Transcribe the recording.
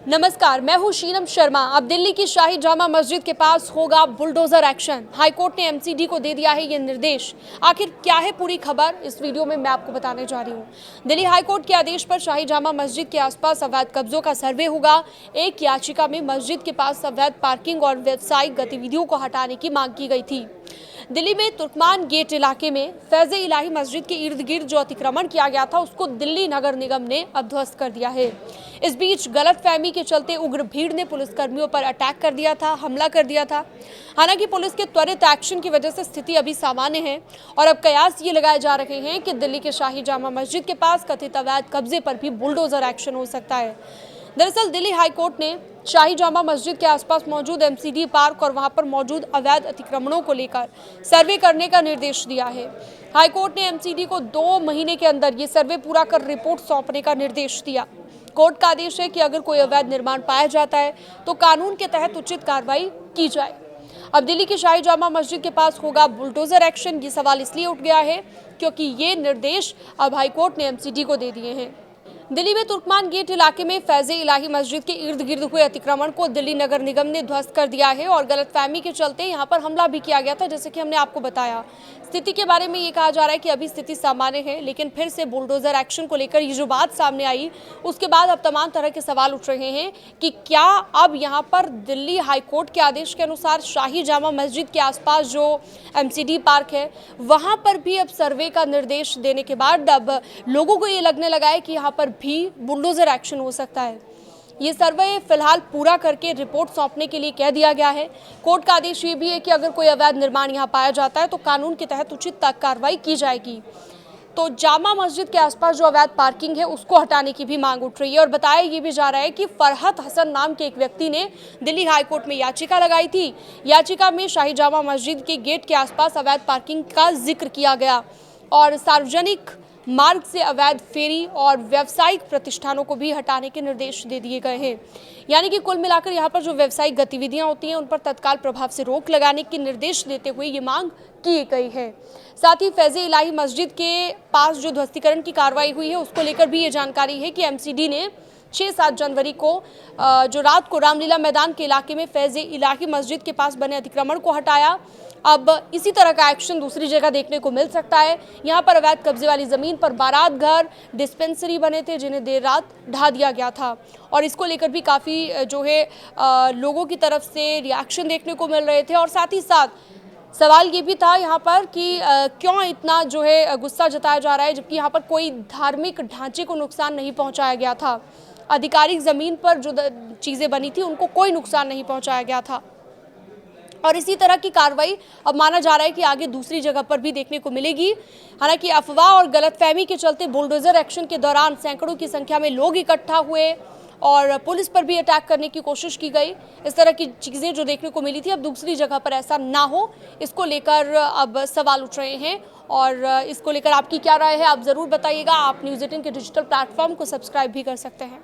नमस्कार, मैं हूं शीनम शर्मा। अब दिल्ली की शाही जामा मस्जिद के पास होगा बुलडोजर एक्शन। हाईकोर्ट ने एमसीडी को दे दिया है ये निर्देश। आखिर क्या है पूरी खबर, इस वीडियो में मैं आपको बताने जा रही हूं। दिल्ली हाईकोर्ट के आदेश पर शाही जामा मस्जिद के आसपास अवैध कब्जों का सर्वे होगा। एक याचिका में मस्जिद के पास अवैध पार्किंग और व्यावसायिक गतिविधियों को हटाने की मांग की गई थी। दिल्ली में तुर्कमान गेट इलाके में फैज़ इलाही मस्जिद के इर्द गिर्द जो अतिक्रमण किया गया था उसको दिल्ली नगर निगम ने अब ध्वस्त कर दिया है। इस बीच गलतफहमी के चलते उग्र भीड़ ने पुलिसकर्मियों पर अटैक कर दिया था, हमला कर दिया था। हालांकि पुलिस के त्वरित एक्शन की वजह से स्थिति अभी सामान्य है और अब कयास ये लगाए जा रहे हैं कि दिल्ली के शाही जामा मस्जिद के पास कथित अवैध कब्जे पर भी बुलडोजर एक्शन हो सकता है। दरअसल दिल्ली हाईकोर्ट ने शाही जामा मस्जिद के आसपास मौजूद एमसीडी पार्क और वहां पर मौजूद अवैध अतिक्रमणों को लेकर सर्वे करने का निर्देश दिया है। हाईकोर्ट ने एमसीडी को 2 महीने के अंदर ये सर्वे पूरा कर रिपोर्ट सौंपने का निर्देश दिया। कोर्ट का आदेश है कि अगर कोई अवैध निर्माण पाया जाता है तो कानून के तहत उचित कार्रवाई की जाए। अब दिल्ली की शाही जामा मस्जिद के पास होगा बुलडोजर एक्शन। ये सवाल इसलिए उठ गया है क्योंकि ये निर्देश अब हाईकोर्ट ने एमसीडी को दे दिए हैं। दिल्ली में तुर्कमान गेट इलाके में फैज़ इलाही मस्जिद के इर्द गिर्द हुए अतिक्रमण को दिल्ली नगर निगम ने ध्वस्त कर दिया है और गलतफहमी के चलते यहां पर हमला भी किया गया था, जैसे कि हमने आपको बताया। स्थिति के बारे में ये कहा जा रहा है कि अभी स्थिति सामान्य है, लेकिन फिर से बुलडोजर एक्शन को लेकर ये जो बात सामने आई उसके बाद अब तमाम तरह के सवाल उठ रहे हैं कि क्या अब यहाँ पर दिल्ली हाईकोर्ट के आदेश के अनुसार शाही जामा मस्जिद के आसपास जो एमसीडी पार्क है वहाँ पर भी अब सर्वे का निर्देश देने के बाद अब लोगों को ये लगने लगा है कि यहाँ पर भी बुलडोजर एक्शन हो सकता है। ये सर्वे फिलहाल पूरा करके रिपोर्ट सौंपने के लिए कह दिया गया है। कोर्ट का आदेश ये भी है कि अगर कोई अवैध निर्माण यहाँ पाया जाता है तो कानून के तहत उचित कार्रवाई की जाएगी। तो जामा मस्जिद के आसपास जो अवैध पार्किंग है उसको हटाने की भी मांग उठ रही है और बताया ये भी जा रहा है कि फरहत हसन नाम के एक व्यक्ति ने दिल्ली हाईकोर्ट में याचिका लगाई थी। याचिका में शाही जामा मस्जिद के गेट के आसपास अवैध पार्किंग का जिक्र किया गया और सार्वजनिक मार्ग से अवैध फेरी और व्यावसायिक प्रतिष्ठानों को भी हटाने के निर्देश दे दिए गए हैं। यानी कि कुल मिलाकर यहाँ पर जो व्यावसायिक गतिविधियां होती हैं उन पर तत्काल प्रभाव से रोक लगाने के निर्देश देते हुए ये मांग की गई है। साथ ही फैज़ इलाही मस्जिद के पास जो ध्वस्तीकरण की कार्रवाई हुई है उसको लेकर भी ये जानकारी है कि एमसीडी ने 6-7 जनवरी को जो रात को रामलीला मैदान के इलाके में फैज़ इलाही मस्जिद के पास बने अतिक्रमण को हटाया। अब इसी तरह का एक्शन दूसरी जगह देखने को मिल सकता है। यहाँ पर अवैध कब्जे वाली ज़मीन पर बारात घर, डिस्पेंसरी बने थे जिन्हें देर रात ढा दिया गया था और इसको लेकर भी काफ़ी जो है लोगों की तरफ से रिएक्शन देखने को मिल रहे थे। और साथ ही साथ सवाल ये भी था यहाँ पर कि क्यों इतना जो है गुस्सा जताया जा रहा है, जबकि यहाँ पर कोई धार्मिक ढांचे को नुकसान नहीं पहुँचाया गया था। आधिकारिक ज़मीन पर जो चीज़ें बनी थी उनको कोई नुकसान नहीं पहुँचाया गया था और इसी तरह की कार्रवाई अब माना जा रहा है कि आगे दूसरी जगह पर भी देखने को मिलेगी। हालांकि अफवाह और गलतफहमी के चलते बुलडोजर एक्शन के दौरान सैकड़ों की संख्या में लोग इकट्ठा हुए और पुलिस पर भी अटैक करने की कोशिश की गई। इस तरह की चीज़ें जो देखने को मिली थी अब दूसरी जगह पर ऐसा ना हो, इसको लेकर अब सवाल उठ रहे हैं और इसको लेकर आपकी क्या राय है आप ज़रूर बताइएगा। आप न्यूज़ 18 के डिजिटल प्लेटफॉर्म को सब्सक्राइब भी कर सकते हैं।